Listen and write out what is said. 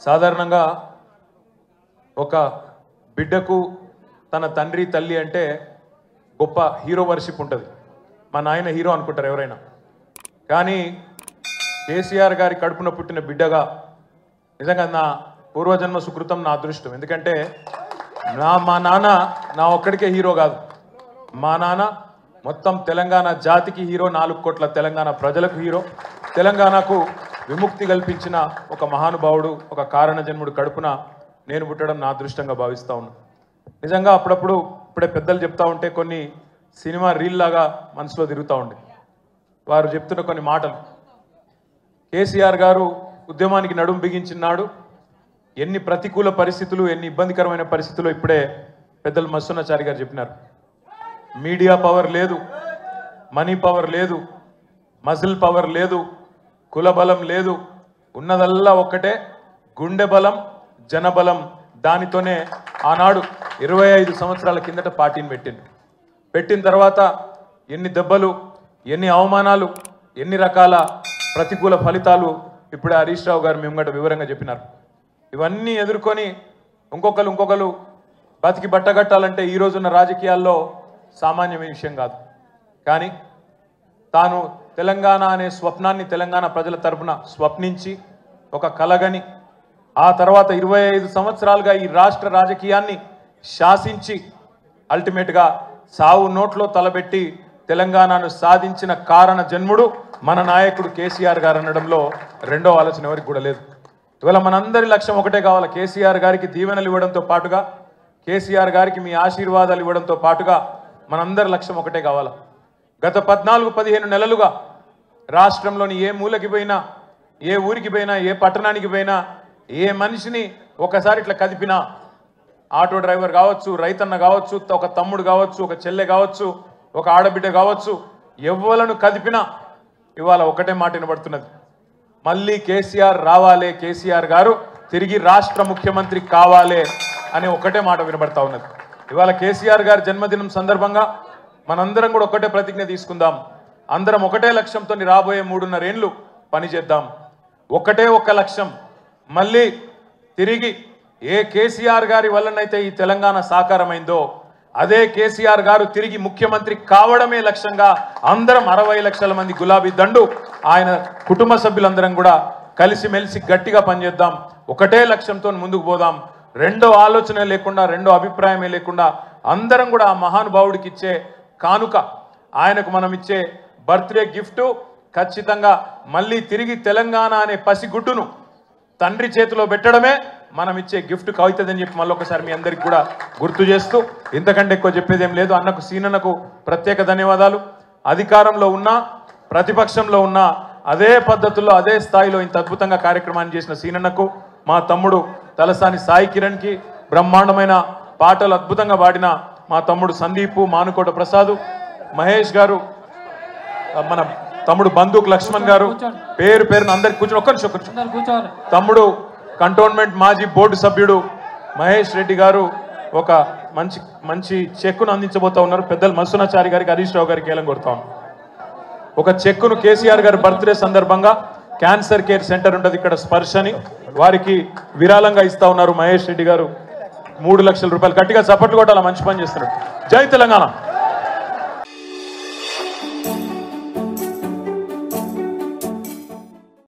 సాధారణంగా ఒక బిడ్డకు తన తండ్రి తల్లి అంటే గొప్ప హీరో వర్షిప్ ఉంటుంది. మా నాయన హీరో అనుకుంటారు ఎవరైనా. కానీ కేసీఆర్ గారి కడుపున పుట్టిన బిడ్డగా నిజంగా నా పూర్వజన్మ సుకృతం, నా అదృష్టం. ఎందుకంటే మా నాన్న నా ఒక్కడికే హీరో కాదు. మా నాన్న మొత్తం తెలంగాణ జాతికి హీరో, 4 కోట్ల తెలంగాణ ప్రజలకు హీరో. తెలంగాణకు విముక్తి కల్పించిన ఒక మహానుభావుడు, ఒక కారణ జన్ముడు కడుపున నేను పుట్టడం నా అదృష్టంగా భావిస్తూ ఉన్నాను. నిజంగా అప్పుడప్పుడు ఇప్పుడే పెద్దలు చెప్తా ఉంటే కొన్ని సినిమా రీల్ లాగా మనసులో తిరుగుతూ ఉండే. వారు చెప్తున్న కొన్ని మాటలు, కేసీఆర్ గారు ఉద్యమానికి నడుం బిగించినాడు, ఎన్ని ప్రతికూల పరిస్థితులు, ఎన్ని ఇబ్బందికరమైన పరిస్థితులు ఇప్పుడే పెద్దలు మస్సున్నాచారి గారు చెప్పినారు. మీడియా పవర్ లేదు, మనీ పవర్ లేదు, మజిల్ పవర్ లేదు, కుల బలం లేదు, ఉన్నదల్లా ఒక్కటే గుండె బలం, జనబలం. దానితోనే ఆనాడు 25 సంవత్సరాల కిందట పార్టీని పెట్టిన తర్వాత ఎన్ని దెబ్బలు, ఎన్ని అవమానాలు, ఎన్ని రకాల ప్రతికూల ఫలితాలు ఇప్పుడే హరీష్ రావు గారు మేము వివరంగా చెప్పినారు. ఇవన్నీ ఎదుర్కొని ఇంకొకరు బతికి బట్టగట్టాలంటే ఈ రోజున్న రాజకీయాల్లో సామాన్యమైన విషయం కాదు. కానీ తాను తెలంగాణ అనే స్వప్నాన్ని తెలంగాణ ప్రజల తరపున స్వప్నించి ఒక కలగని ఆ తర్వాత 25 సంవత్సరాలుగా ఈ రాష్ట్ర రాజకీయాన్ని శాసించి అల్టిమేట్గా సావు నోట్లో తలబెట్టి తెలంగాణను సాధించిన కారణ జన్ముడు మన నాయకుడు కేసీఆర్ గారు అనడంలో రెండో ఆలోచన ఎవరికి కూడా లేదు. ఇవాళ మనందరి లక్ష్యం ఒకటే కావాలి. కేసీఆర్ గారికి దీవెనలు ఇవ్వడంతో పాటుగా, కేసీఆర్ గారికి మీ ఆశీర్వాదాలు ఇవ్వడంతో పాటుగా మనందరి లక్ష్యం ఒకటే కావాలి. గత 14-15 నెలలుగా రాష్ట్రంలోని ఏ మూలకి పోయినా, ఏ ఊరికి పోయినా, ఏ పట్టణానికి పోయినా, ఏ మనిషిని ఒకసారి ఇట్లా కదిపినా, ఆటో డ్రైవర్ కావచ్చు, రైతన్న కావచ్చు, ఒక తమ్ముడు కావచ్చు, ఒక చెల్లె కావచ్చు, ఒక ఆడబిడ్డ కావచ్చు, ఎవ్వలను కదిపినా ఇవాళ ఒకటే మాట వినబడుతున్నది, మళ్ళీ కేసీఆర్ రావాలే, కేసీఆర్ గారు తిరిగి రాష్ట్ర ముఖ్యమంత్రి కావాలే అనే ఒకటే మాట వినబడతా ఉన్నది. ఇవాళ కేసీఆర్ గారి జన్మదినం సందర్భంగా మనందరం కూడా ఒకటే ప్రతిజ్ఞ తీసుకుందాం. అందరం ఒకటే లక్ష్యంతో రాబోయే 3.5 ఏళ్ళు పనిచేద్దాం. ఒకటే ఒక లక్ష్యం, మళ్ళీ తిరిగి ఏ కేసీఆర్ గారి వల్లనైతే ఈ తెలంగాణ సాకారమైందో అదే కేసీఆర్ గారు తిరిగి ముఖ్యమంత్రి కావడమే లక్ష్యంగా అందరం 60 లక్షల మంది గులాబీ దండు ఆయన కుటుంబ సభ్యులందరం కూడా కలిసిమెలిసి గట్టిగా పనిచేద్దాం. ఒకటే లక్ష్యంతో ముందుకు పోదాం. రెండో ఆలోచన లేకుండా, రెండో అభిప్రాయమే లేకుండా అందరం కూడా ఆ మహానుభావుడికి ఇచ్చే కానుక, ఆయనకు మనం ఇచ్చే బర్త్డే గిఫ్ట్ ఖచ్చితంగా మళ్ళీ తిరిగి తెలంగాణ అనే పసిగుడ్డును తండ్రి చేతిలో పెట్టడమే మనం ఇచ్చే గిఫ్ట్ అవుతుందని చెప్పి మళ్ళొకసారి మీ అందరికి కూడా గుర్తు చేస్తూ, ఇంతకంటే ఎక్కువ చెప్పేది ఏం లేదు. అన్నకు, సీనన్నకు ప్రత్యేక ధన్యవాదాలు. అధికారంలో ఉన్నా, ప్రతిపక్షంలో ఉన్నా అదే పద్ధతుల్లో, అదే స్థాయిలో ఇంత అద్భుతంగా కార్యక్రమాన్ని చేసిన సీనన్నకు, మా తమ్ముడు తలసాని సాయి కిరణ్కి, బ్రహ్మాండమైన పాటలు అద్భుతంగా పాడిన మా తమ్ముడు సందీపు, మానుకోట ప్రసాద్, మహేష్ గారు, మన తమ్ముడు బందూక్ లక్ష్మణ్ గారు, పేరు పేరున అందరికి కూర్చొని ఒక్క నిమిషం, తమ్ముడు కంటోన్మెంట్ మాజీ బోర్డు సభ్యుడు మహేష్ రెడ్డి గారు ఒక మంచి చెక్కును అందించబోతా ఉన్నారు. పెద్దలు మస్సునాచారి గారికి, హరీష్ రావు గారికి ఏలం కొడతా ఉన్నారు. ఒక చెక్కును కేసీఆర్ గారి బర్త్డే సందర్భంగా క్యాన్సర్ కేర్ సెంటర్ ఉంటుంది ఇక్కడ స్పర్శని, వారికి విరాళంగా ఇస్తా ఉన్నారు మహేష్ రెడ్డి గారు 3 లక్షల రూపాయలు. గట్టిగా చప్పట్లు కొట్టాల, మంచి పని చేస్తున్నారు. జై తెలంగాణ.